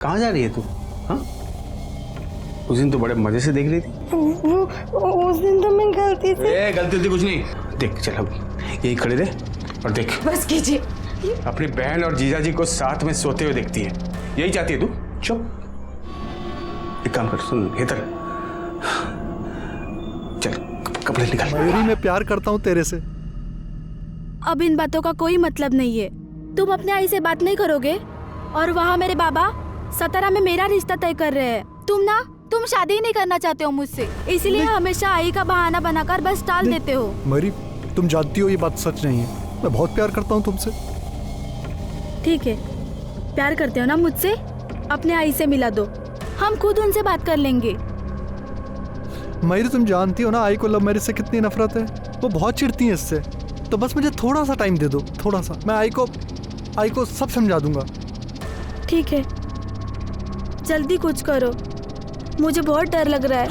कहाँ जा रही है तू? हाँ, उस दिन तो बड़े मजे से देख रही थी। उस दिन तो मैं गलती से। गलती कुछ नहीं। देख चल अब यही खड़े रहे और देख। बस कीजिए। अपनी बहन और जीजा जी को साथ में सोते हुए देखती है, यही चाहती है तू? चुप। एक काम कर, सुन इधर चल, कपड़े निकाल। मयूरी, मैं प्यार करता हूँ तेरे से। अब इन बातों का कोई मतलब नहीं है। तुम अपने आई से बात नहीं करोगे और वहाँ मेरे बाबा सतारा में मेरा रिश्ता तय कर रहे हैं। तुम शादी ही नहीं करना चाहते हो मुझसे, इसलिए हमेशा आई का बहाना बनाकर बस टाल देते हो। मयूरी, तुम जानती हो ये बात सच नहीं है। मैं बहुत प्यार करता हूँ तुमसे। ठीक है, प्यार करते हो ना मुझसे? अपने आई से मिला दो, हम खुद उनसे बात कर लेंगे। मयूरी, तुम जानती हो ना आई को लव मैरिज से कितनी नफरत है। वो बहुत चिढ़ती है इससे। तो बस मुझे थोड़ा सा टाइम दे दो, थोड़ा सा। मैं आई को सब समझा दूंगा। ठीक है, जल्दी कुछ करो, मुझे बहुत डर लग रहा है।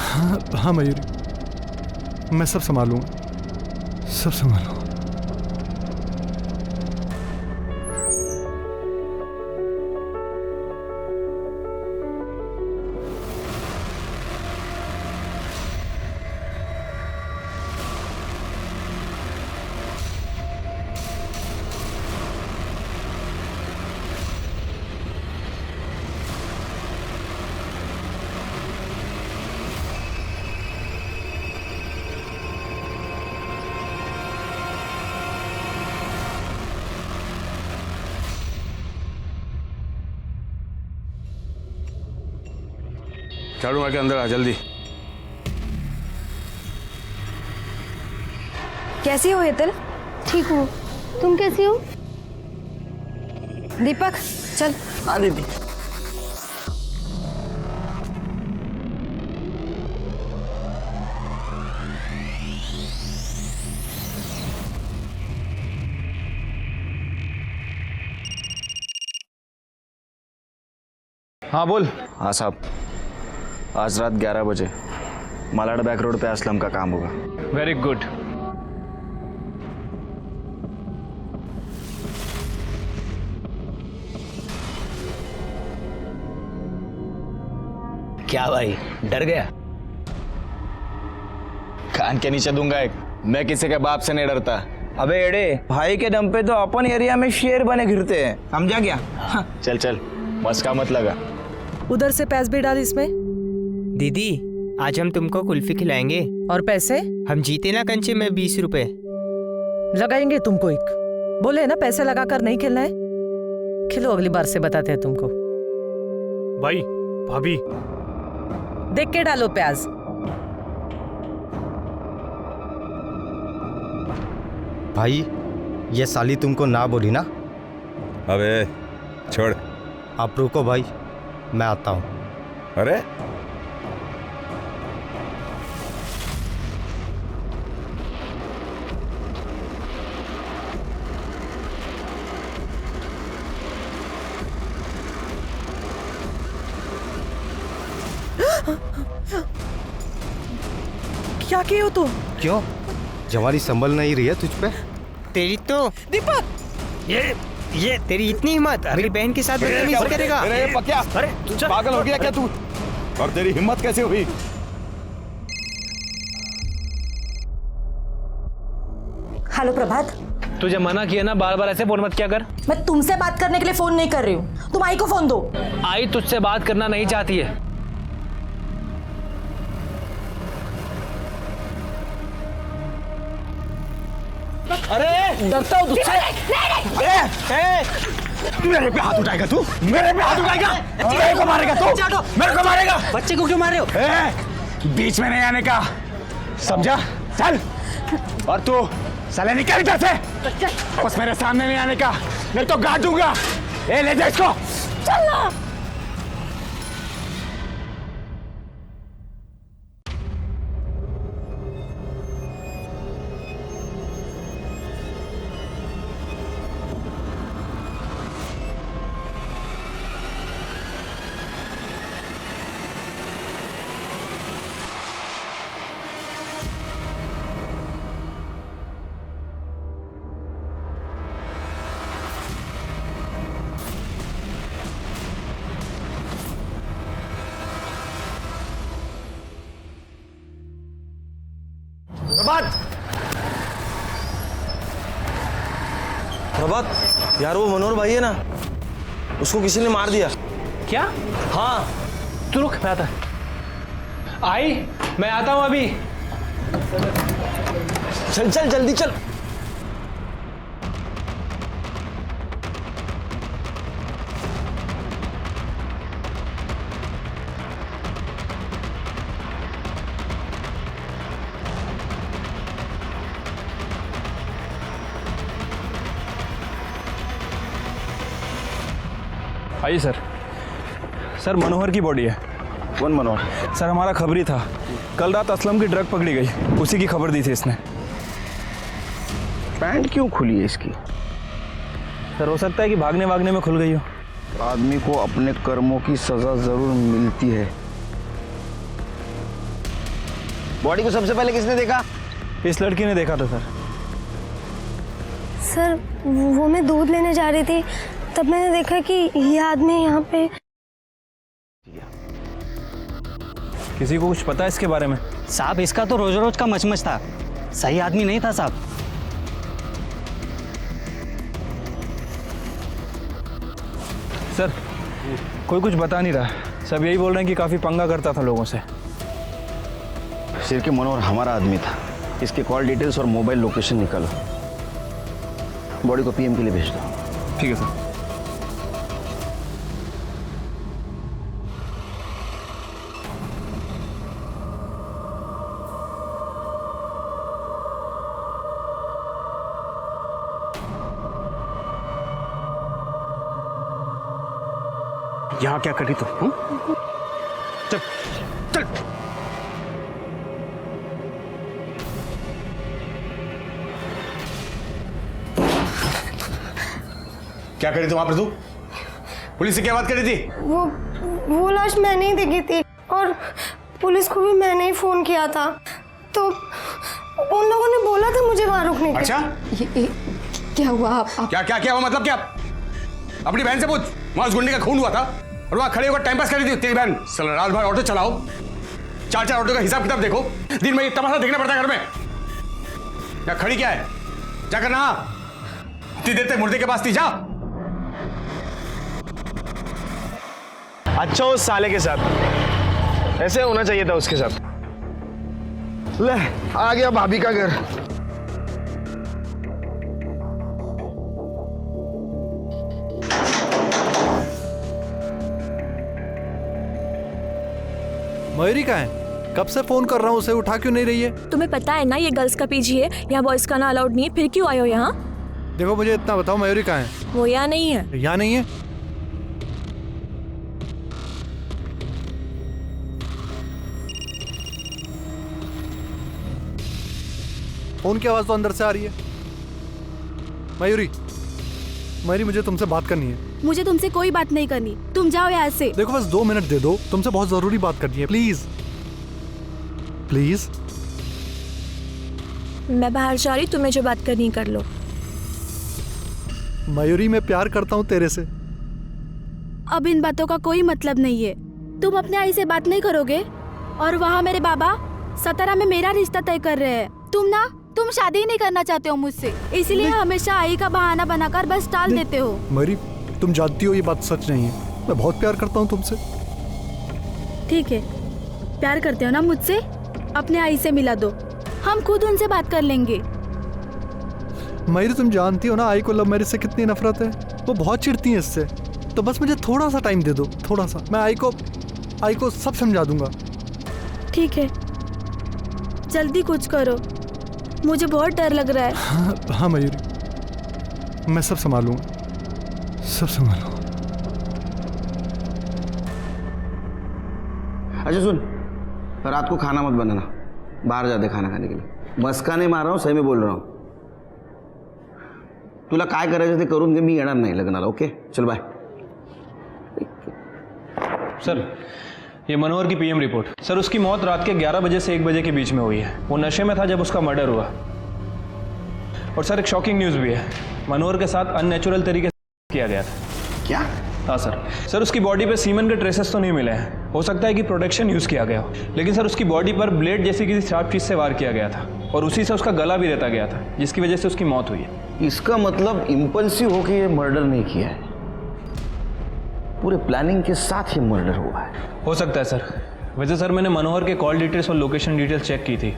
हाँ मयूरी, मैं सब संभालूंगा, सब संभालूंगा। झाड़ू मार के अंदर आ जल्दी। कैसी हो हेतल? ठीक हूँ, तुम कैसी हो? दीपक चल। हाँ दीदी। हाँ बोल। हाँ साहब, आज रात 11 बजे मालाड बैक रोड पे असलम का काम होगा। Very good. क्या भाई, डर गया? कान के नीचे दूंगा एक। मैं किसी के बाप से नहीं डरता। अबे एड़े, भाई के दम पे तो अपन एरिया में शेर बने घिरते हैं, समझा क्या? चल चल, मस्का मत लगा। उधर से पैस भी डाल इसमें। दीदी, आज हम तुमको कुल्फी खिलाएंगे। और पैसे? हम जीते ना कंचे में 20 रुपए लगाएंगे तुमको एक। बोले ना पैसे लगाकर नहीं खेलना है। खिलो, अगली बार से बताते हैं तुमको। भाई, भाभी, देख के डालो प्याज। भाई, ये साली तुमको ना बोली ना? अबे छोड़। आप रुको भाई, मैं आता हूँ। अरे क्या किए हो तुम? क्यों? जवानी संभल नहीं रही है तुझ पे? तेरी तो दीपक, ये तेरी इतनी हिम्मत, मेरी बहन के साथ बदतमीजी करेगा? अरे पक्या, अरे पागल हो गया क्या तू? और तेरी हिम्मत कैसे हुई? हेलो प्रभात। तुझे मना किया ना, बार बार ऐसे फोन मत किया कर। मैं तुमसे बात करने के लिए फोन नहीं कर रही हूँ, तुम आई को फोन दो। आई तुझसे बात करना नहीं चाहती है। अरे डरता हूँ तुझसे। मेरे पे हाथ उठाएगा तू? मेरे पे हाथ उठाएगा? मेरे को मारेगा तू? मेरे को मारेगा? बच्चे को क्यों मार रहे हो? बीच में नहीं आने का, समझा? चल। और तू साले निकल इधर से, बस मेरे सामने नहीं आने का, नहीं तो गाड़ दूंगा। ए ले जा इसको। चल ना। प्रभात, प्रभात यार, वो मनोहर भाई है ना, उसको किसी ने मार दिया। क्या? हाँ। तू रुक, मैं आता। आई, मैं आता हूं अभी। चल चल जल्दी चल। आइए सर। सर मनोहर की बॉडी है। कौन मनोहर? सर हमारा खबरी था, कल रात असलम की ड्रग पकड़ी गई, उसी की खबर दी थी इसने। पैंट क्यों खुली है इसकी? सर हो सकता है कि भागने भागने में खुल गई हो। आदमी को अपने कर्मों की सजा जरूर मिलती है। बॉडी को सबसे पहले किसने देखा? इस लड़की ने देखा था सर। सर वो मैं दूध लेने जा रही थी, तब मैंने देखा कि ये आदमी यहाँ पे। किसी को कुछ पता है इसके बारे में? साहब इसका तो रोज रोज का मचमच था, सही आदमी नहीं था साहब। सर कोई कुछ बता नहीं रहा, सब यही बोल रहे हैं कि काफ़ी पंगा करता था लोगों से। सिर के मनोहर हमारा आदमी था। इसके कॉल डिटेल्स और मोबाइल लोकेशन निकालो, बॉडी को पीएम के लिए भेज दो। ठीक है सर। यहाँ क्या करी तू? चल चल। क्या करी तू वहां पर? तू पुलिस से क्या बात करी थी? वो लाश मैंने ही देखी थी और पुलिस को भी मैंने ही फोन किया था, तो उन लोगों ने बोला था मुझे वहां रुकने के। अच्छा क्या हुआ? आप क्या क्या क्या हुआ? मतलब क्या? अपनी बहन से पूछ, वहां उस गुंडे का खून हुआ था और वहां खड़े होकर टाइम पास कर रही थी तेरी बहन। साला रात भर ऑटो चलाओ, चार चार ऑटो का हिसाब किताब देखो, दिन में ये तमाशा देखना पड़ता है घर में। क्या खड़ी क्या है? जाकर नहा, इतनी देर तक मुर्दे के पास थी, जा। अच्छा उस साले के साथ ऐसे होना चाहिए था उसके साथ। ले आ गया भाभी का घर। मयूरी कहाँ है? कब से फोन कर रहा हूँ, उसे उठा क्यों नहीं रही है? तुम्हें पता है ना ये गर्ल्स का पीजी है, यहाँ बॉयज का ना अलाउड नहीं है, फिर क्यों आए हो यहाँ? देखो मुझे इतना बताओ, मयूरी कहाँ है? वो यहाँ नहीं है। यहाँ नहीं है? फोन की आवाज तो अंदर से आ रही है। मयूरी, मयूरी मुझे तुमसे बात करनी है। मुझे तुमसे कोई बात नहीं करनी, तुम जाओ यहाँ से। देखो बस 2 मिनट दे दो, तुमसे बहुत जरूरी बात करनी है, प्लीज प्लीज। मैं बाहर जा रही, तुम्हें जो बात करनी कर लो। मयूरी मैं प्यार करता हूँ तेरे से। अब इन बातों का कोई मतलब नहीं है। तुम अपने आई से बात नहीं करोगे और वहाँ मेरे बाबा सतारा में मेरा रिश्ता तय कर रहे हैं। तुम शादी नहीं करना चाहते हो मुझसे, इसीलिए हमेशा आई का बहाना बनाकर बस टाल देते हो। मयूरी तुम जानती हो ये बात सच नहीं है, मैं बहुत प्यार करता हूँ तुमसे। ठीक है, प्यार करते हो ना मुझसे, अपने आई से मिला दो, हम खुद उनसे बात कर लेंगे। मयूरी तुम जानती हो ना आई को लव मैरिज से कितनी नफरत है, वो बहुत चिढ़ती है इससे। तो बस मुझे थोड़ा सा टाइम दे दो, थोड़ा सा, मैं आई को सब समझा दूंगा। ठीक है, जल्दी कुछ करो, मुझे बहुत डर लग रहा है। हाँ मयूरी, मैं सब संभालूंगा, सब संभालूंगा। अच्छा सुन, रात को खाना मत बनाना, बाहर जाते खाना खाने के लिए। मस्का नाही मार रहा हूँ, सही में बोल रहा हूँ। तुला काय करायचं ते करून घे, मी येणार नाही लग्नाला। ओके चल बाय। सर ये मनोहर की पीएम रिपोर्ट। सर उसकी मौत रात के 11 बजे से 1 बजे के बीच में हुई है। वो नशे में था जब उसका मर्डर हुआ। और सर एक शॉकिंग न्यूज़ भी है, मनोहर के साथ अननेचुरल तरीके से किया गया था। क्या? हाँ सर उसकी बॉडी पे सीमन के ट्रेसेस तो नहीं मिले हैं, हो सकता है कि प्रोटेक्शन यूज़ किया गया हो, लेकिन सर उसकी बॉडी पर ब्लेड जैसी किसी शार्प चीज़ से वार किया गया था। और उसी से उसका गला भी रेता गया था, जिसकी वजह से उसकी मौत हुई है। इसका मतलब इम्पल्सिव होकर ये मर्डर नहीं किया है, पूरे प्लानिंग के साथ ही मर्डर हुआ है। हो सकता है सर। वैसे सर मैंने मनोहर के कॉल डिटेल्स और लोकेशन डिटेल्स चेक की थी।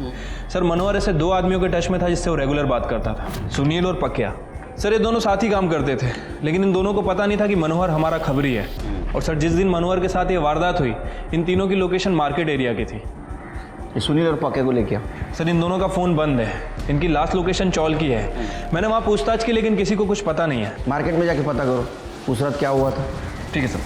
सर मनोहर ऐसे 2 आदमियों के टच में था जिससे वो रेगुलर बात करता था, सुनील और पक्या। सर ये दोनों साथ ही काम करते थे, लेकिन इन दोनों को पता नहीं था कि मनोहर हमारा खबरी है। और सर जिस दिन मनोहर के साथ ये वारदात हुई, इन तीनों की लोकेशन मार्केट एरिया की थी। सुनील और पक्के को लेके सर इन दोनों का फ़ोन बंद है, इनकी लास्ट लोकेशन चौल की है। मैंने वहाँ पूछताछ की, लेकिन किसी को कुछ पता नहीं है। मार्केट में जाके पता करो उस रात क्या हुआ था। ठीक है सर।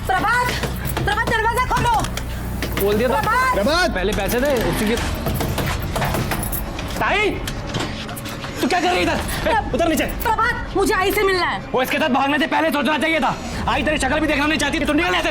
प्रभात दरवाजा खोलो। बोल दिया था प्रभात पहले पैसे दे उसी के। ताई तू क्या कर रही इधर? उतर नीचे। प्रभात मुझे आई से मिलना है। वो इसके साथ भागने से पहले सोचना चाहिए था। आई तेरी शक्ल भी देखना नहीं चाहती थी, तू निकल ऐसे।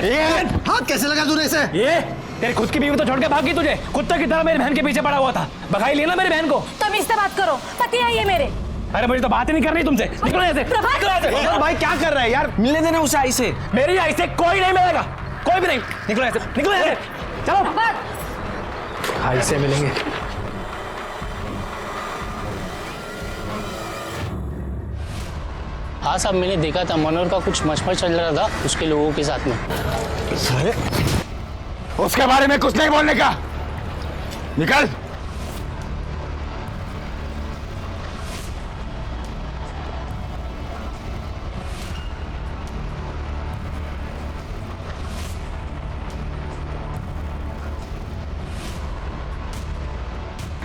हाथ कैसे लगा तूने इसे? ये तेरी खुद की बीवी तो छोड़ के भाग गई, तुझे कुत्ते की तरह मेरी बहन के पीछे पड़ा हुआ था। भगाई लिया ना मेरी बहन को। तुम इससे बात करो, पति है ये मेरे। अरे मुझे तो बात ही नहीं करनी तुमसे। निकलो ऐसे। प्रभात भाई क्या कर रहा है यार? मिलने देना उसे आई से। मेरी आई से कोई नहीं मिलेगा, कोई भी नहीं। निकलो ऐसे, निकलो ऐसे। चलो प्रभात आई से मिलेंगे। हाँ साहब, मैंने देखा था मनोहर का कुछ मशमश चल रहा था उसके लोगों के साथ में। सारे उसके बारे में कुछ नहीं बोलने का। निकल।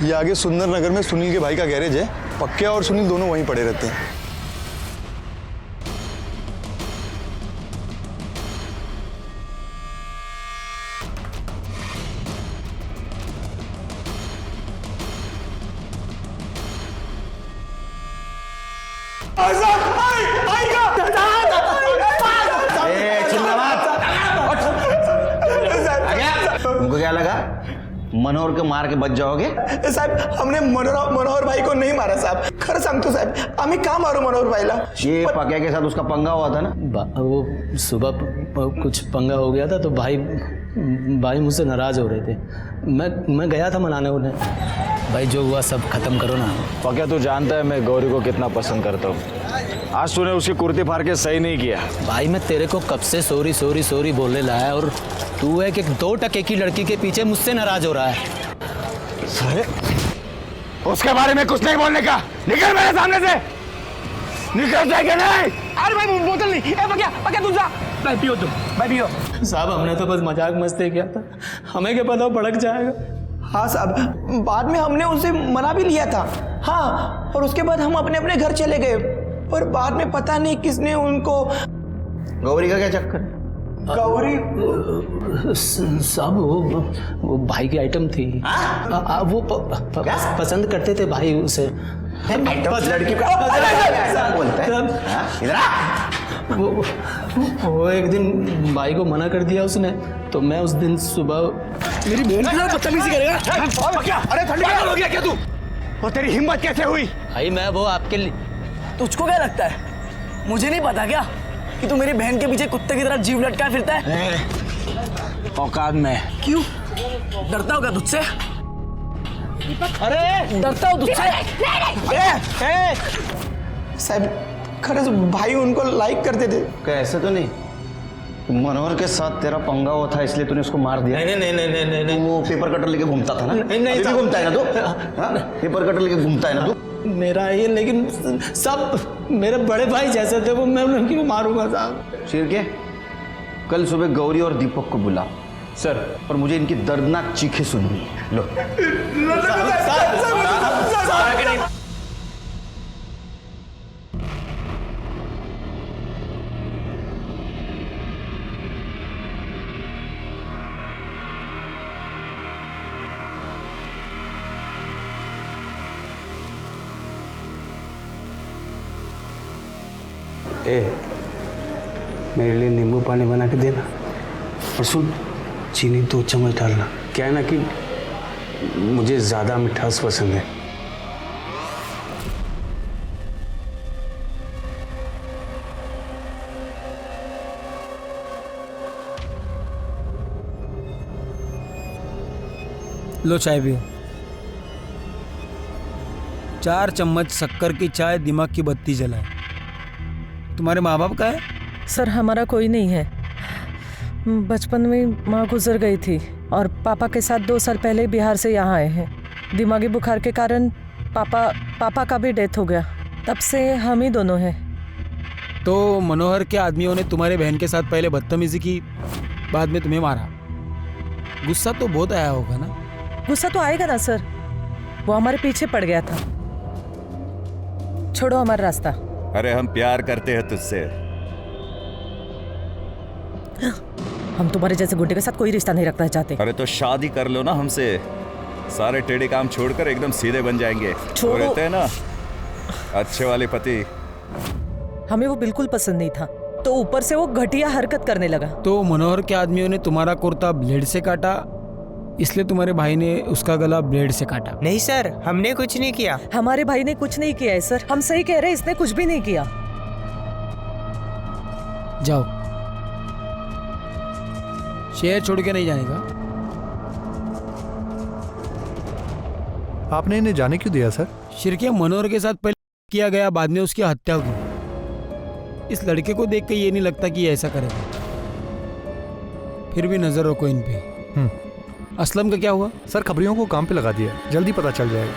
ये आगे सुंदर नगर में सुनील के भाई का गैरेज है। पक्के और सुनील दोनों वहीं पड़े रहते हैं। तुमको क्या लगा मनोहर के मार के बच जाओगे? साहब हमने मनोहर भाई को नहीं मारा साहब। खरं सांगतो साहब, आम्ही का मारू मनोहर भाईला? ये पक्या के साथ उसका पंगा हुआ था ना? वो सुबह कुछ पंगा हो गया था तो भाई मुझसे नाराज हो रहे थे। मैं गया था मनाने उन्हें। भाई जो हुआ सब खत्म करो ना। पक्या तू जानता है मैं गौरी को कितना पसंद करता हूँ। आज तूने उसकी कुर्ती फाड़ के सही नहीं किया। भाई मैं तेरे को कब से सॉरी सॉरी सॉरी बोलने लाया और तू है कि 2 टके की लड़की के पीछे मुझसे नाराज हो रहा है। सारे उसके बारे में कुछ नहीं बोलने का। निकल मेरे सामने से। निकल जाएगा नहीं। अरे भाई बोतल नहीं। पक्या तू जा। भाई पियो तुम, भाई पियो। साहब हमने तो बस मजाक मस्ती किया था, हमें क्या पता भड़क जाएगा। हाँ साहब, बाद में हमने उनसे मना भी लिया था। हाँ, और उसके बाद हम अपने अपने घर चले गए। पर बाद में पता नहीं किसने उनको। गौरी का क्या चक्कर? गौरी साहब वो भाई की आइटम थी। वो पसंद करते थे भाई उसे। लड़की बोलता है इधर आ। वो एक दिन भाई को मना कर दिया उसने, तो मैं उस दिन सुबह मेरी बहन के साथ बदतमीजी करेगा? अरे ठंडी हो गया क्या तू? और तेरी हिम्मत कैसे हुई? भाई मैं वो आपके लिए। तुझको क्या लगता है मुझे नहीं पता क्या कि तू मेरी बहन के पीछे कुत्ते की तरह जीव लटका फिरता है? औकात में। क्यों डरता होगा तुझसे? अरे डरता हो तुझसे? साहब खरंच भाई उनको लाइक करते थे। क्या ऐसा तो नहीं मनोहर के साथ तेरा पंगा हुआ था इसलिए तूने उसको मार दिया? नहीं। वो पेपर कटर लेके घूमता था ना? नहीं अभी भी घूमता है ना तू? हाँ? पेपर कटर लेके घूमता है ना तू? मेरा ये, लेकिन सब मेरे बड़े भाई जैसे थे वो, मैं उनकी मारूंगा साहब। शेर के कल सुबह गौरी और दीपक को बुला सर। और मुझे इनकी दर्दनाक चीखें सुननी है। लो मेरे लिए नींबू पानी बना के देना। और सुन, चीनी 2 चम्मच डालना। क्या है ना कि मुझे ज़्यादा मिठास पसंद है। लो चाय पियो। 4 चम्मच शक्कर की चाय दिमाग की बत्ती जलाए। तुम्हारे माँ बाप का है? सर हमारा कोई नहीं है। बचपन में माँ गुजर गई थी और पापा के साथ 2 साल पहले बिहार से यहाँ आए हैं। दिमागी बुखार के कारण पापा का भी डेथ हो गया। तब से हम ही दोनों हैं। तो मनोहर के आदमियों ने तुम्हारे बहन के साथ पहले बदतमीजी की, बाद में तुम्हें मारा। गुस्सा तो बहुत आया होगा ना? गुस्सा तो आएगा ना सर, वो हमारे पीछे पड़ गया था। छोड़ो हमारा रास्ता। अरे हम प्यार करते हैं तुझसे। हम तुम्हारे जैसे गुंडे के साथ कोई रिश्ता नहीं रखना चाहते। अरे तो शादी कर लो ना हमसे, सारे टेढ़े काम छोड़कर एकदम सीधे बन जाएंगे। छोड़ो। रहते हैं ना अच्छे वाले पति। हमें वो बिल्कुल पसंद नहीं था, तो ऊपर से वो घटिया हरकत करने लगा। तो मनोहर के आदमियों ने तुम्हारा कुर्ता ब्लेड से काटा, इसलिए तुम्हारे भाई ने उसका गला ब्लेड से काटा। नहीं सर, हमने कुछ नहीं किया। हमारे भाई ने कुछ नहीं किया है सर, हम सही कह रहे हैं, इसने कुछ भी नहीं किया। जाओ, शहर छोड़ के नहीं जाने का। आपने इन्हें जाने क्यों दिया सर? शिरके मनोहर के साथ पहले किया गया, बाद में उसकी हत्या हुई। इस लड़के को देख के ये नहीं लगता कि ये ऐसा करेगा। फिर भी नजर रखो इन पे। असलम का क्या हुआ? सर खबरियों को काम पे लगा दिया, जल्दी पता चल जाएगा।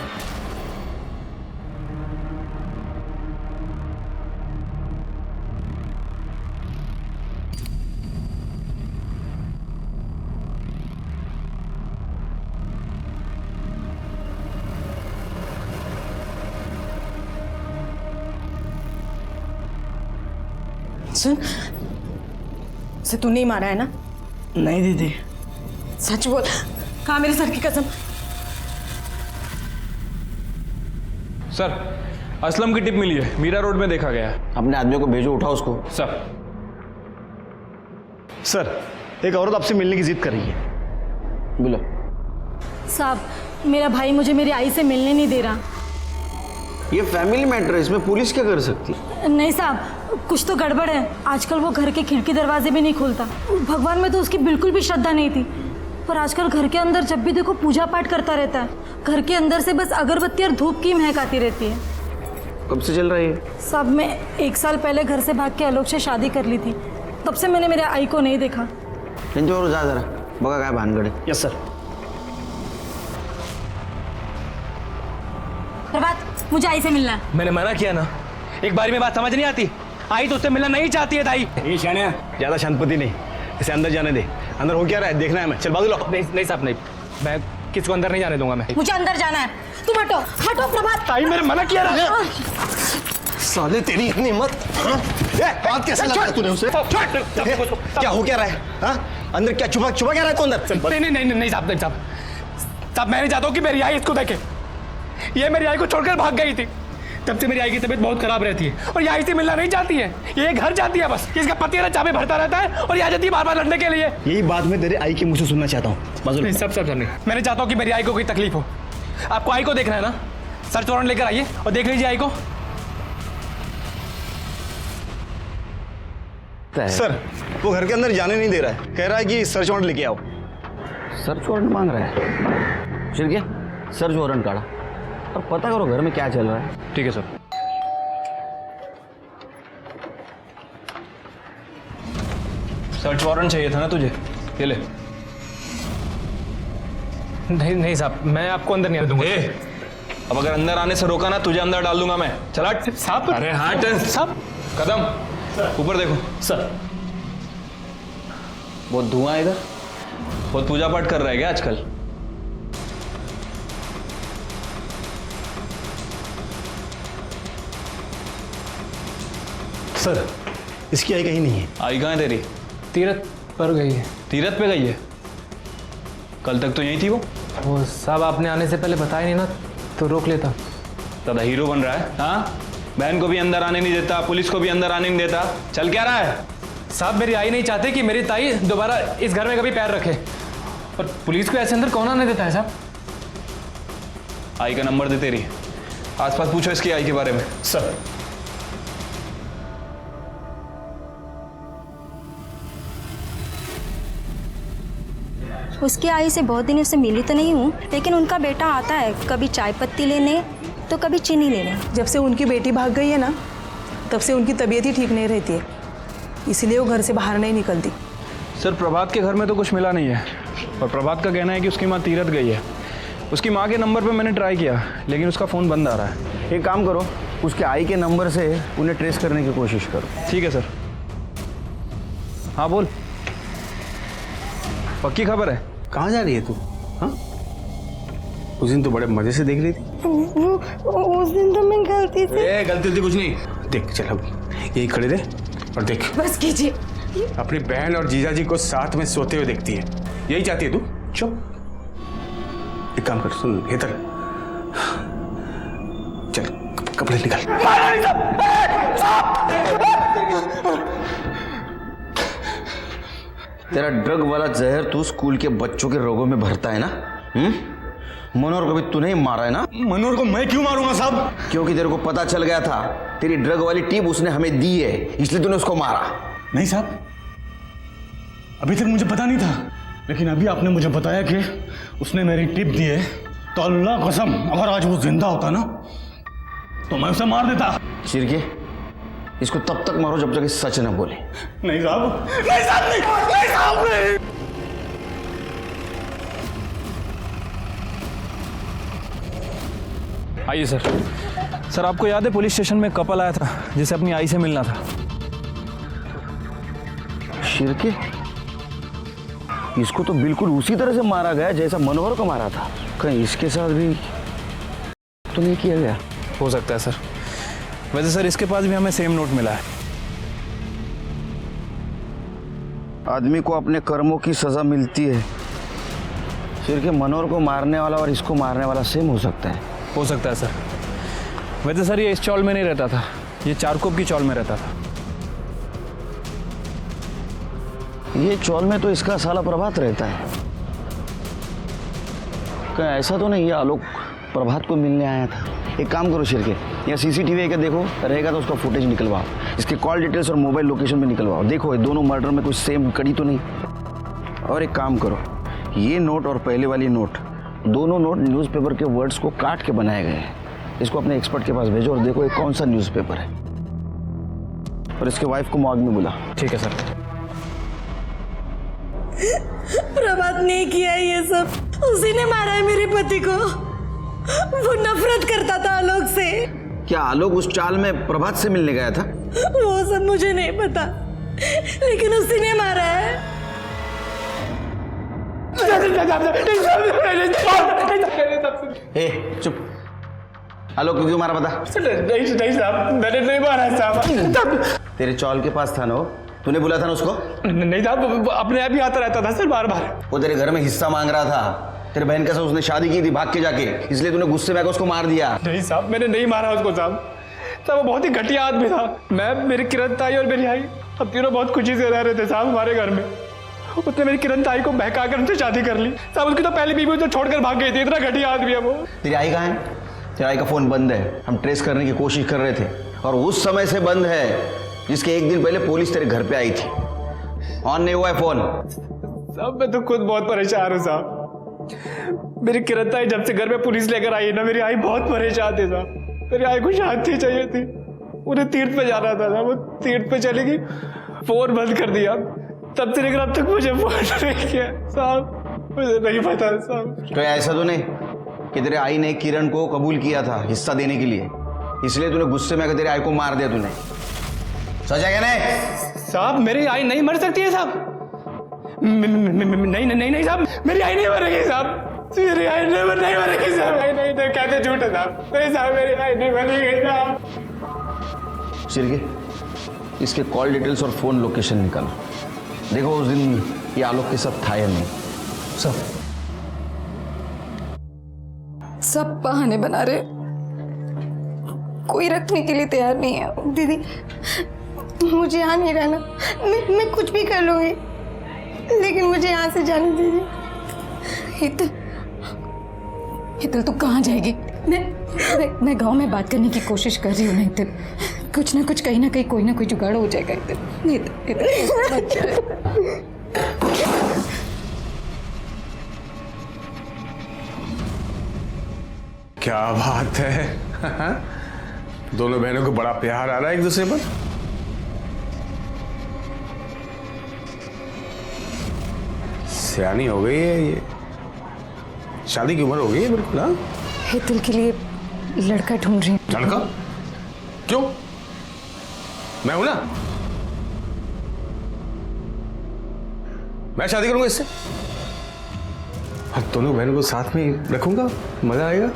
सुन, से तू नहीं मारा है ना? नहीं दीदी। सच बोल, कहाँ मेरे सर की कसम। सर, असलम की टिप मिली है, मीरा रोड में देखा गया है। अपने आदमियों को भेजो, उठाओ उसको। सर। सर, एक औरत आपसे मिलने की जिद कर रही है। बोलो। साहब, मेरा भाई मुझे मेरी आई से मिलने नहीं दे रहा। ये फैमिली मैटर है, इसमें पुलिस क्या कर सकती? नहीं साहब, कुछ तो गड़बड़ है। आजकल वो घर के खिड़की दरवाजे भी नहीं खोलता। भगवान में तो उसकी बिल्कुल भी श्रद्धा नहीं थी, पर आजकल घर के अंदर जब भी देखो पूजा पाठ करता रहता है। घर के अंदर से बस अगरबत्ती और धूप की महक आती रहती है। कब से चल रहा है? साहब, मैं 1 साल पहले घर से भाग के आलोक से शादी कर ली थी, तब से मैंने मेरे आई को नहीं देखा। जो जा जरा बगा क्या भानगढ़। Yes sir. प्रभात, मुझे आई से मिलना है। मैंने मना किया ना, एक बारी में बात समझ नहीं आती। आई तो उससे मिलना नहीं चाहती है ताई। ये शानिया, ज्यादा शांतपति नहीं, इसे अंदर जाने दे। अंदर हो क्या रहा है देखना है मैं। चल भाग लो। नहीं साहब, नहीं, मैं किसको अंदर नहीं जाने दूंगा। मैं मुझे अंदर जाना है। तुम हटो हटो प्रभात। ताई मेरे मना किया रहा। साले तेरी इतनी हिम्मत, बात कैसे लगा तूने उसे? क्या हो क्या रहा है? हाँ? अंदर क्या छुपा क्या रहा है तू अंदर? नहीं साहब, नहीं साहब, साहब मैं नहीं चाहता हूँ कि मेरी आई इसको देखे। ये मेरी आई को छोड़कर भाग गई थी, तब से मेरी आई की तबीयत बहुत खराब रहती है और ये आई से मिलना नहीं चाहती है। ये घर जाती है बस, इसका पति है ना चाबी भरता रहता है और ये आ जाती है बार-बार लड़ने के लिए। यही बात मैं तेरे आई के मुंह से सुनना चाहता हूँ। नहीं सब नहीं, मैं नहीं चाहता हूँ कि मेरी आई को कोई तकलीफ हो। आपको आई को देखना है ना, सर्च वारंट लेकर आइए और देख लीजिए आई को। सर, वो घर के अंदर जाने नहीं दे रहा है, कह रहा है कि सर्च वारंट लेके आओ। सर्च वारंट मांग रहा है? फिर क्या? सर्च वारंट काढ़ा और पता करो घर में क्या चल रहा है। ठीक है सर। सर्च वारंट चाहिए था ना तुझे, ये ले। नहीं साहब, मैं आपको अंदर नहीं आने दूंगा। अब अगर अंदर आने से रोका ना, तुझे अंदर डाल दूंगा मैं। चला साहब। अरे हाँ साहब, कदम ऊपर देखो। सर, बहुत धुआं है इधर। बहुत पूजा पाठ कर रहा है क्या आजकल? सर, इसकी आई कहीं नहीं है। आई कहाँ है तेरी? तीरथ पर गई है। तीरथ पे गई है? कल तक तो यहीं थी वो साहब आपने आने से पहले बताया नहीं ना, तो रोक लेता। दादा हीरो बन रहा है। हाँ, बहन को भी अंदर आने नहीं देता, पुलिस को भी अंदर आने नहीं देता। चल क्या रहा है? साहब, मेरी आई नहीं चाहते कि मेरी ताई दोबारा इस घर में कभी पैर रखे, और पुलिस को ऐसे अंदर कौन आने देता है साहब? आई का नंबर दे तेरी, आसपास पूछो इसकी आई के बारे में। सर, उसकी आई से बहुत दिनों से मिली तो नहीं हूँ, लेकिन उनका बेटा आता है कभी चाय पत्ती लेने तो कभी चीनी लेने। जब से उनकी बेटी भाग गई है ना, तब से उनकी तबीयत ही ठीक नहीं रहती है, इसीलिए वो घर से बाहर नहीं निकलती। सर प्रभात के घर में तो कुछ मिला नहीं है, और प्रभात का कहना है कि उसकी माँ तीरथ गई है। उसकी माँ के नंबर पे मैंने ट्राई किया, लेकिन उसका फ़ोन बंद आ रहा है। एक काम करो, उसके आई के नंबर से उन्हें ट्रेस करने की कोशिश करो। ठीक है सर। हाँ बोल, पक्की खबर है? कहाँ जा रही है तू? हाँ, उस दिन तो बड़े मजे से देख रही थी। उस दिन तो मैं गलती से। गलती कुछ नहीं, देख चल अब यही खड़े रहे और देख। बस कीजिए। अपनी बहन और जीजा जी को साथ में सोते हुए देखती है, यही चाहती है तू? चुप। एक काम कर, सुन इधर चल, कपड़े निकाल। तेरा ड्रग वाला जहर तू स्कूल के बच्चों के रोगों में भरता है ना? मनोहर को भी तूने ही मारा है ना? मनोहर को मैं क्यों मारूंगा साहब? क्योंकि तेरे को पता चल गया था तेरी ड्रग वाली टिप उसने हमें दी है, इसलिए तूने उसको मारा। नहीं साहब, अभी तक मुझे पता नहीं था, लेकिन अभी आपने मुझे बताया कि उसने मेरी टिप दी है, तो अल्लाह कसम अगर आज वो जिंदा होता ना तो मैं उसे मार देता। शिरके, इसको तब तक मारो जब तक इस सच न बोले। नहीं साहब, नहीं साहब, नहीं साहब, नहीं। आइए सर। सर आपको याद है पुलिस स्टेशन में कपल आया था जिसे अपनी आई से मिलना था? शिरके, इसको तो बिल्कुल उसी तरह से मारा गया जैसा मनोहर को मारा था। कहीं इसके साथ भी तो नहीं किया गया? हो सकता है सर। वैसे सर इसके पास भी हमें सेम नोट मिला है। आदमी को अपने कर्मों की सजा मिलती है। शिरके, मनोहर को मारने वाला और इसको मारने वाला सेम हो सकता है। हो सकता है सर। वैसे सर ये इस चौल में नहीं रहता था, ये चारकोप की चौल में रहता था। ये चौल में तो इसका साला प्रभात रहता है। कहीं ऐसा तो नहीं ये आलोक प्रभात को मिलने आया था? एक काम करो शिरके, या सीसीटीवी का देखो, रहेगा तो उसका फुटेज निकलवाओ, इसके कॉल डिटेल्स और मोबाइल लोकेशन भी निकलवाओ। देखो ये दोनों मर्डर में कुछ सेम कड़ी तो नहीं। और एक काम करो, ये नोट और पहले वाली नोट, दोनों नोट न्यूज़पेपर के वर्ड्स को काट के बनाए गए हैं। इसको अपने एक्सपर्ट के पास भेजो और देखो ये कौन सा न्यूज़पेपर है, और इसके वाइफ को मॉर्ग में बुला। ठीक है सर। प्रभात ने किया ये सब, उसी ने मारा है मेरे पति को। वो नफरत करता था आलोक से। क्या आलोक उस चाल में प्रभात से मिलने गया था? वो सब मुझे नहीं पता, लेकिन उसी ने मारा है। ए, चुप। आलोक को क्यों मारा बता? नहीं साहब, मैंने नहीं मारा साहब। तेरे चौल के पास था ना, तूने बुला था ना उसको? नहीं साहब, अपने आप ही आता रहता था सर, बार बार। वो तेरे घर में हिस्सा मांग रहा था, तेरे बहन के साथ उसने शादी की थी भाग के जाके, इसलिए तूने गुस्से में आकर उसको मार दिया। नहीं साहब, मैंने नहीं मारा उसको साहब। वो बहुत ही घटिया आदमी था। मैं, मेरी किरण ताई और मेरी आई, हम तीनों बहुत खुशी से रह रहे थे साहब हमारे घर में। उसने मेरी किरण ताई को बहका कर उनसे शादी कर ली साहब। उसकी तो पहली बीवी तो छोड़कर भाग गई थी। इतना घटिया आदमी है वो। तेरी आई कहाँ है? तेरी आई का फोन बंद है, हम ट्रेस करने की कोशिश कर रहे थे, और उस समय से बंद है जिसके एक दिन पहले पुलिस तेरे घर पे आई थी। ऑन नहीं हुआ है फोन साहब। मैं तो खुद बहुत परेशान हूँ साहब। मेरी किरण ताई जब से घर में पुलिस लेकर आई है ना, मेरी आई बहुत परेशान थी साहब। मेरी आई को शांति चाहिए थी, उन्हें तीर्थ पे जाना था साहब। वो तीर्थ पे चली गई, फोन बंद कर दिया। तब से लेकर अब तक मुझे फोन नहीं किया साहब। मुझे नहीं पता साहब। तो ऐसा तो नहीं कि तेरे आई ने किरण को कबूल किया था हिस्सा देने के लिए, इसलिए तूने गुस्से में आकर तेरे आई को मार दिया तूने? सच है क्या? नहीं साहब, मेरी आई नहीं मर सकती है साहब। नहीं नहीं नहीं साहब, मेरी आई नहीं मरेगी साहब। मेरी आई नहीं मरेगी साहब। नहीं कहते झूठ है साहब। नहीं साहब, मेरी आई नहीं मरेगी साहब। शिरके, इसके कॉल डिटेल्स और फोन लोकेशन निकालो, देखो उस दिन ये आलोक के साथ था या नहीं। सब बहाने बना रहे, कोई रखने के लिए तैयार नहीं है। दीदी, मुझे यहाँ नहीं रहना, मैं कुछ भी कर लूँगी, लेकिन मुझे यहाँ से जाने दीजिए। हितल तू कहाँ जाएगी? मैं गांव में बात करने की कोशिश कर रही हूँ ना हितल। कुछ ना कुछ, कहीं ना कहीं कोई ना कोई जुगाड़ हो जाएगा हितल। क्या बात है। दोनों बहनों को बड़ा प्यार आ रहा है एक दूसरे पर। सियानी हो गई है ये, शादी की उम्र हो गई है बिल्कुल। हाँ, हेतल के लिए लड़का ढूंढ रही हूँ। लड़का? क्यों? मैं हूं ना, मैं शादी करूंगा इससे। दोनों बहनों को साथ में रखूंगा, मजा आएगा।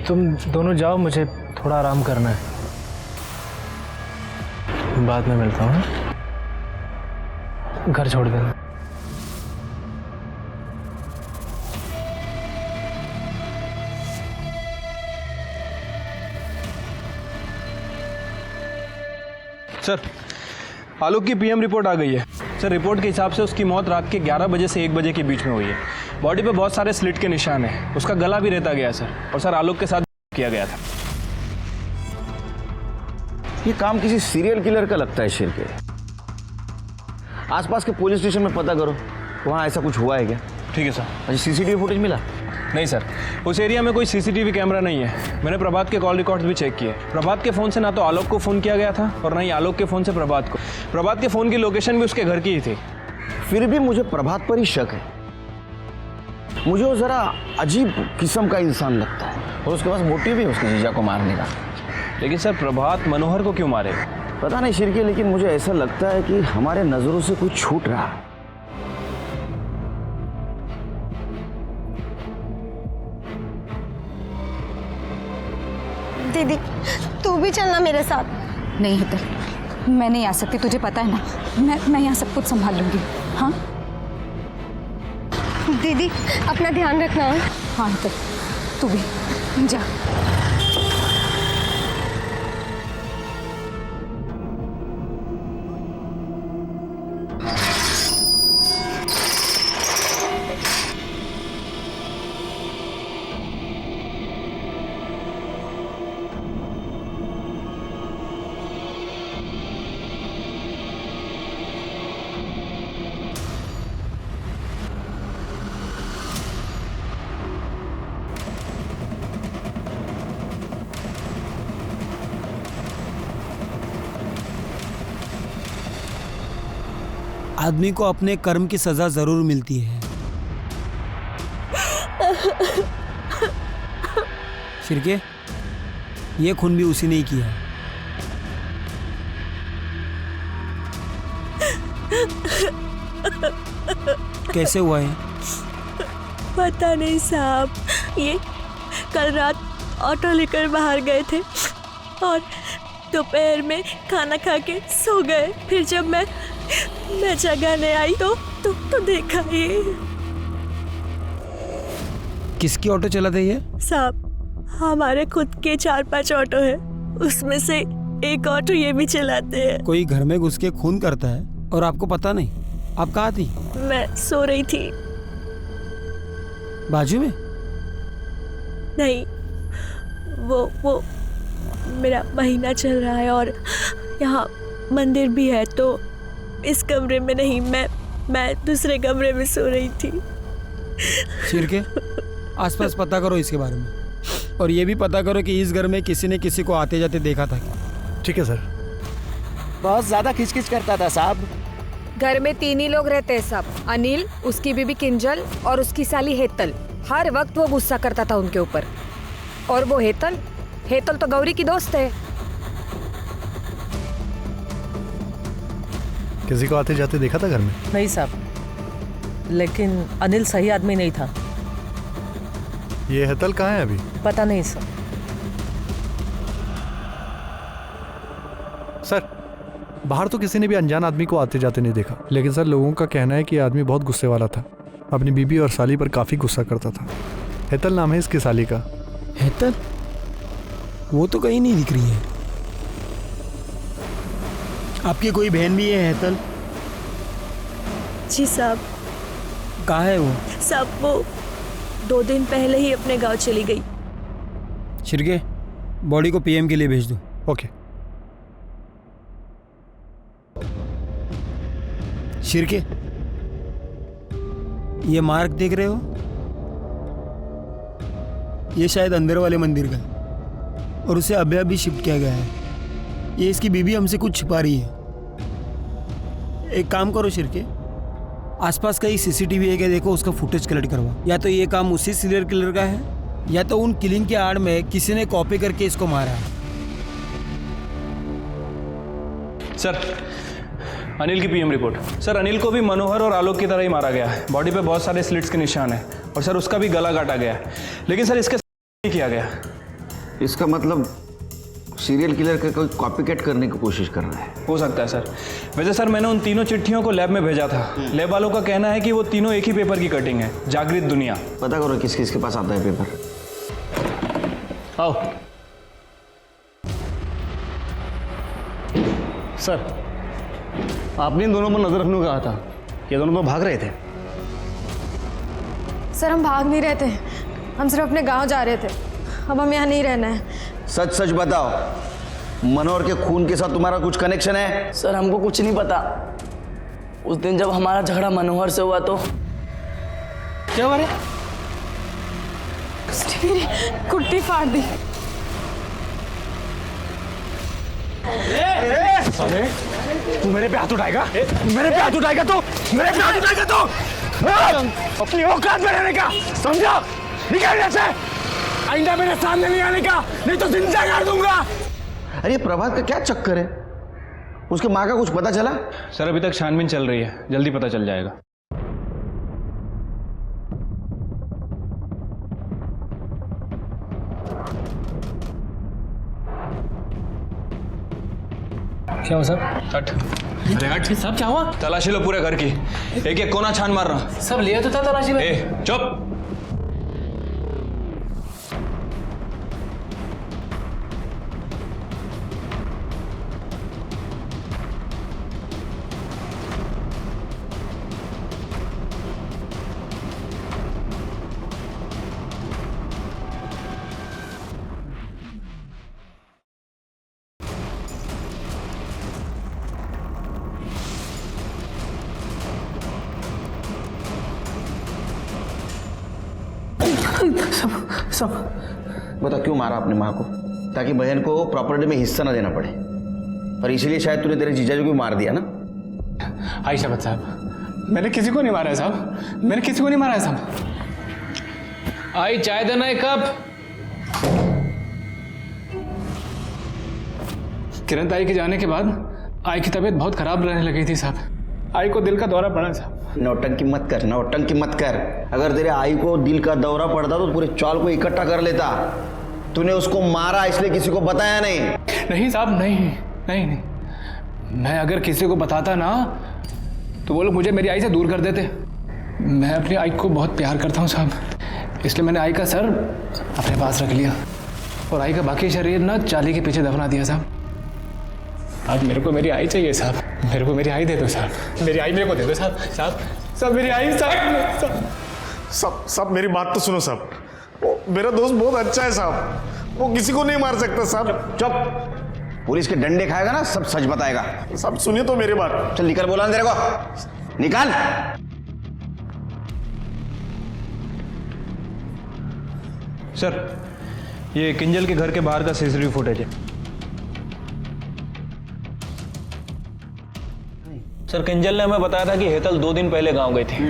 तुम दोनों जाओ, मुझे थोड़ा आराम करना है, बाद में मिलता हूँ। घर छोड़ देना। सर, आलोक की पीएम रिपोर्ट आ गई है। सर, रिपोर्ट के हिसाब से उसकी मौत रात के 11 बजे से 1 बजे के बीच में हुई है। बॉडी पे बहुत सारे स्लिट के निशान हैं। उसका गला भी रेता गया सर, और सर आलोक के साथ किया गया था। ये काम किसी सीरियल किलर का लगता है शेर के। आसपास के पुलिस स्टेशन में पता करो, वहाँ ऐसा कुछ हुआ है क्या? ठीक है सर। अच्छा, सीसीटीवी फुटेज मिला? नहीं सर, उस एरिया में कोई सीसीटीवी कैमरा नहीं है। मैंने प्रभात के कॉल रिकॉर्ड्स भी चेक किए। प्रभात के फ़ोन से ना तो आलोक को फ़ोन किया गया था और ना ही आलोक के फ़ोन से प्रभात को। प्रभात के फ़ोन की लोकेशन भी उसके घर की ही थी। फिर भी मुझे प्रभात पर ही शक है। मुझे वो ज़रा अजीब किस्म का इंसान लगता है, और उसके पास मोटिव भी है उसके जीजा को मारने का। लेकिन सर, प्रभात मनोहर को क्यों मारेगा? पता नहीं शिरके, लेकिन मुझे ऐसा लगता है कि हमारे नज़रों से कुछ छूट रहा है। दीदी, तू भी चलना मेरे साथ। नहीं हेतल, मैं नहीं आ सकती, तुझे पता है ना। मैं यहाँ सब कुछ संभाल लूंगी। हाँ दीदी, अपना ध्यान रखना। हाँ हेतल, तू भी जा। आदमी को अपने कर्म की सजा जरूर मिलती है। शिरके, ये खून भी उसी ने ही किया। कैसे हुआ है? पता नहीं साहब, ये कल रात ऑटो लेकर बाहर गए थे और दोपहर में खाना खा के सो गए। फिर जब मैं जगाने आई तो देखा ये। किसकी ऑटो चलाते ये? साहब, हमारे खुद के 4-5 ऑटो है, उसमें से एक ऑटो ये भी चलाते हैं। कोई घर में घुस के खून करता है और आपको पता नहीं? आप कहाँ थी? मैं सो रही थी। बाजू में? नहीं, वो मेरा महीना चल रहा है और यहाँ मंदिर भी है, तो इस कमरे में नहीं, मैं दूसरे कमरे में सो रही थी। शिरके, आसपास पता करो इसके बारे में, और ये भी पता करो कि इस घर में किसी ने किसी को आते जाते देखा था क्या? ठीक है सर। बहुत ज्यादा खिचखिच करता था साहब। घर में 3 ही लोग रहते हैं साहब, अनिल, उसकी बीबी किंजल और उसकी साली हेतल। हर वक्त वो गुस्सा करता था उनके ऊपर। और वो हेतल तो गौरी की दोस्त है। किसी को आते जाते देखा था घर में? नहीं साहब, लेकिन अनिल सही आदमी नहीं था। ये हेतल कहाँ है अभी? पता नहीं सर। सर, बाहर तो किसी ने भी अनजान आदमी को आते जाते नहीं देखा, लेकिन सर लोगों का कहना है कि ये आदमी बहुत गुस्से वाला था। अपनी बीबी और साली पर काफ़ी गुस्सा करता था। हेतल नाम है इसकी साली का। हेतल? वो तो कहीं नहीं दिख रही है। आपकी कोई बहन भी है हेतल? जी साहब। कहाँ है वो? साहब, वो 2 दिन पहले ही अपने गांव चली गई। शिरके, बॉडी को पीएम के लिए भेज दो। ओके। शिरके, ये मार्क देख रहे हो? ये शायद अंदर वाले मंदिर का है और उसे अभी अभी शिफ्ट किया गया है। ये इसकी बीवी हमसे कुछ छिपा रही है। एक काम करो शिरके, आसपास कहीं सीसीटीवी है क्या देखो, उसका फुटेज कलेक्ट करवा। या तो ये काम उसी सीरियल किलर का है या तो उन किलिंग के आड़ में किसी ने कॉपी करके इसको मारा है। सर, अनिल की पीएम रिपोर्ट। सर, अनिल को भी मनोहर और आलोक की तरह ही मारा गया है। बॉडी पे बहुत सारे स्लिट्स के निशान हैं और सर उसका भी गला काटा गया है, लेकिन सर इसके नहीं किया गया। इसका मतलब सीरियल किलर का कोई कॉपी कैट करने की कोशिश कर रहा है। हो सकता है सर। वैसे सर मैंने उन तीनों चिट्ठियों को लैब में भेजा था। लैब वालों का कहना है कि वो तीनों एक ही पेपर की कटिंग है, जागृत दुनिया। पता करो किस किसके पास आता है पेपर। आओ सर, आपने इन दोनों पर नजर रखने को कहा था। ये दोनों तो भाग रहे थे। सर हम भाग नहीं रहे थे, हम सिर्फ अपने गांव जा रहे थे। अब हम यहाँ नहीं रहना है। सच सच बताओ, मनोहर के खून के साथ तुम्हारा कुछ कनेक्शन है? सर हमको कुछ नहीं पता। उस दिन जब हमारा झगड़ा मनोहर से हुआ तो क्या हुआ रे? मेरी कुर्ती फाड़ दी। तू मेरे पे हाथ उठाएगा? मेरे पे हाथ उठाएगा तो? मेरे पे हाथ उठाएगा तो? अपनी औकात में रहने का समझा? निकल यहाँ से। आइंदा मेरे सामने नहीं आने का, नहीं तो जिंदा कर दूंगा। अरे प्रभात का क्या चक्कर है? उसके माँ का कुछ पता चला? सर अभी तक छानबीन चल रही है, जल्दी पता चल जाएगा। क्या हुआ सर? हट। अरे हट साहब, क्या हुआ? तलाशी लो पूरे घर की, एक एक कोना छान मार रहा। सब लिया तो था तलाशी में। ए, चुप। सब बता क्यों मारा अपनी माँ को? ताकि बहन को प्रॉपर्टी में हिस्सा ना देना पड़े, और इसीलिए शायद तूने तेरे जीजाजी को मार दिया ना? आई शपथ साहब, मैंने किसी को नहीं मारा है साहब, मैंने किसी को नहीं मारा है साहब। आई चाय देना एक कप। किरण ताई के जाने के बाद आई की तबीयत बहुत खराब रहने लगी थी साहब। आई को दिल का दौरा पड़ा साहब। नौटंकी मत कर, नौटंकी मत कर। अगर तेरे आई को दिल का दौरा पड़ता तो पूरे चौल को इकट्ठा कर लेता। तूने उसको मारा इसलिए किसी को बताया नहीं? नहीं साहब, नहीं नहीं नहीं। मैं अगर किसी को बताता ना तो वो लोग मुझे मेरी आई से दूर कर देते। मैं अपनी आई को बहुत प्यार करता हूँ साहब, इसलिए मैंने आई का सर अपने पास रख लिया और आई का बाकी शरीर ना चाली के पीछे दफना दिया साहब। अब मेरे को मेरी आई चाहिए साहब, मेरे को मेरी आई दे दो साहब, मेरी आई मेरे को दे दो साहब। साहब साहब मेरी आई साहब। सब मेरी बात तो सुनो साहब। मेरा दोस्त बहुत अच्छा है साहब, वो किसी को नहीं मार सकता साहब। चुप। पुलिस के डंडे खाएगा ना सब सच बताएगा। सब सुनिए तो मेरी बात। चल निकल, बोला तेरे को निकाल। सर ये किंजल के घर के बाहर का सीसीटीवी फुटेज है। सर किंजल ने हमें बताया था कि हेतल 2 दिन पहले गांव गई थी,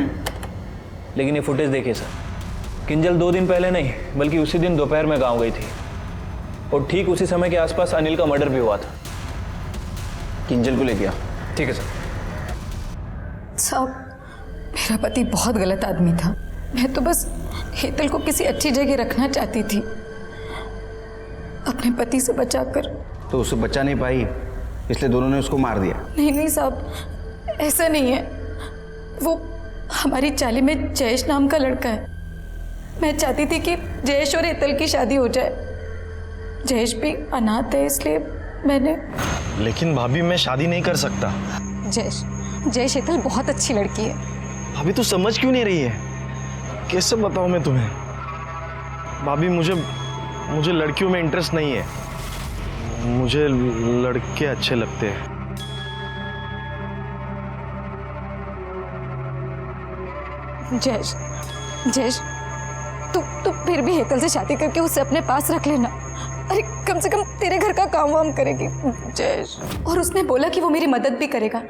लेकिन ये फुटेज देखिए सर, किंजल 2 दिन पहले नहीं बल्कि उसी दिन दोपहर में गांव गई थी और ठीक उसी समय के आसपास अनिल का मर्डर भी हुआ था। किंजल को ले गया। ठीक है सर। साहब मेरा पति बहुत गलत आदमी था, मैं तो बस हेतल को किसी अच्छी जगह रखना चाहती थी, अपने पति से बचाकर। तो उसे बचा नहीं पाई इसलिए दोनों ने उसको मार दिया? नहीं साहब, ऐसा नहीं है। वो हमारी चाली में जयेश नाम का लड़का है। मैं चाहती थी कि जयेश और हेतल की शादी हो जाए। जयेश भी अनाथ है इसलिए मैंने। लेकिन भाभी मैं शादी नहीं कर सकता। जयेश हेतल बहुत अच्छी लड़की है। भाभी तू समझ क्यों नहीं रही है? कैसे बताऊं मैं तुम्हें? भाभी मुझे लड़कियों में इंटरेस्ट नहीं है, मुझे लड़के अच्छे लगते हैं। जयेश, जयेश, तू फिर भी हेतल से शादी करके उसे अपने पास रख लेना। अरे कम से कम तेरे घर का काम वाम करेगी जयेश। और उसने बोला कि वो मेरी मदद भी करेगा।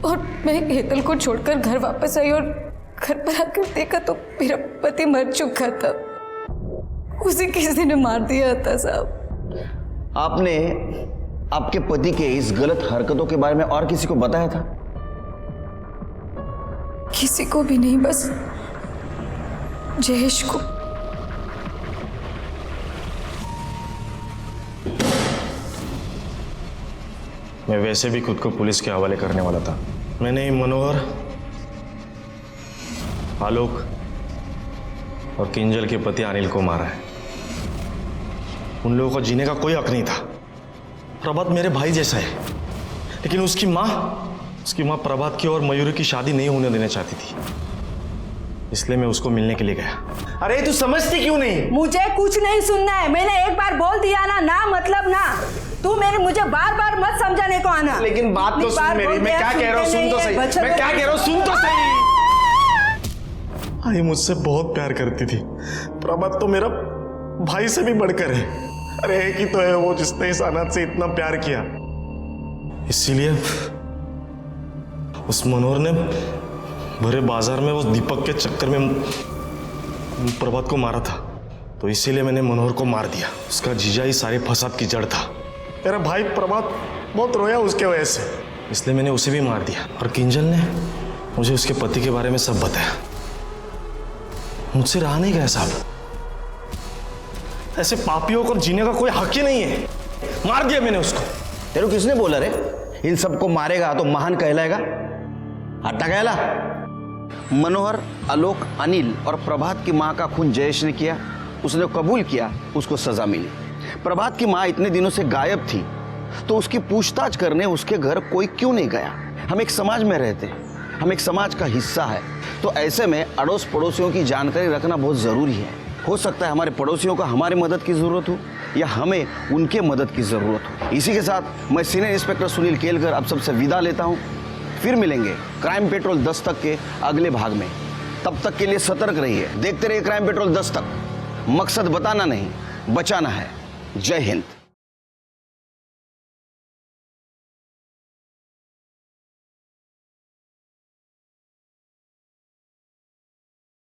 और मैं हेतल को छोड़कर घर वापस आई और घर पर आकर देखा तो मेरा पति मर चुका था। उसे किसी ने मार दिया था साहब। आपने आपके पति के इस गलत हरकतों के बारे में और किसी को बताया था? किसी को भी नहीं, बस जयेश को। मैं वैसे भी खुद को पुलिस के हवाले करने वाला था। मैंने मनोहर, आलोक और किंजल के पति अनिल को मारा है। उन लोगों को जीने का कोई हक नहीं था। प्रभात मेरे भाई जैसा है, लेकिन उसकी माँ प्रभात की और मयूरी की शादी नहीं होने देना चाहती थी, इसलिए मैं उसको मिलने के लिए गया। अरे तू समझती क्यों नहीं? मुझे कुछ नहीं सुनना है। मैंने एक बार बोल दिया ना, ना मतलब ना। तू मुझे बार बार मत समझाने को आना। लेकिन बात तो सुन मेरी, मैं क्या कह रहा हूँ सुन तो सही। मैं क्या कह रहा हूँ सुन तो सही। आई मुझसे बहुत प्यार करती थी। प्रभात तो मेरा भाई से भी बढ़कर है। अरे एक ही तो है वो जिसने इस अनाथ से इतना प्यार किया। इसीलिए उस मनोहर ने भरे बाजार में उस दीपक के चक्कर में प्रभात को मारा था। तो इसीलिए मैंने मनोहर को मार दिया। उसका जीजा ही सारे फसाद की जड़ था। मेरा भाई प्रभात बहुत रोया उसके वजह से, इसलिए मैंने उसे भी मार दिया। और किंजल ने मुझे उसके पति के बारे में सब बताया। मुझसे रहा नहीं गया साहब। ऐसे पापियों को जीने का कोई हक ही नहीं है। मार दिया मैंने उसको। तेरे किसने बोला रे इन सबको मारेगा तो महान कहलाएगा? हट्टा कहला। मनोहर, आलोक, अनिल और प्रभात की मां का खून जयेश ने किया। उसने कबूल किया, उसको सजा मिली। प्रभात की मां इतने दिनों से गायब थी, तो उसकी पूछताछ करने उसके घर कोई क्यों नहीं गया? हम एक समाज में रहते हैं, हम एक समाज का हिस्सा है, तो ऐसे में अड़ोस पड़ोसियों की जानकारी रखना बहुत ज़रूरी है। हो सकता है हमारे पड़ोसियों को हमारी मदद की ज़रूरत हो या हमें उनके मदद की ज़रूरत हो। इसी के साथ मैं सीनियर इंस्पेक्टर सुनील केलकर अब सबसे विदा लेता हूँ। फिर मिलेंगे क्राइम पेट्रोल 10 तक के अगले भाग में। तब तक के लिए सतर्क रहिए, देखते रहिए क्राइम पेट्रोल 10 तक। मकसद बताना नहीं, बचाना है। जय हिंद।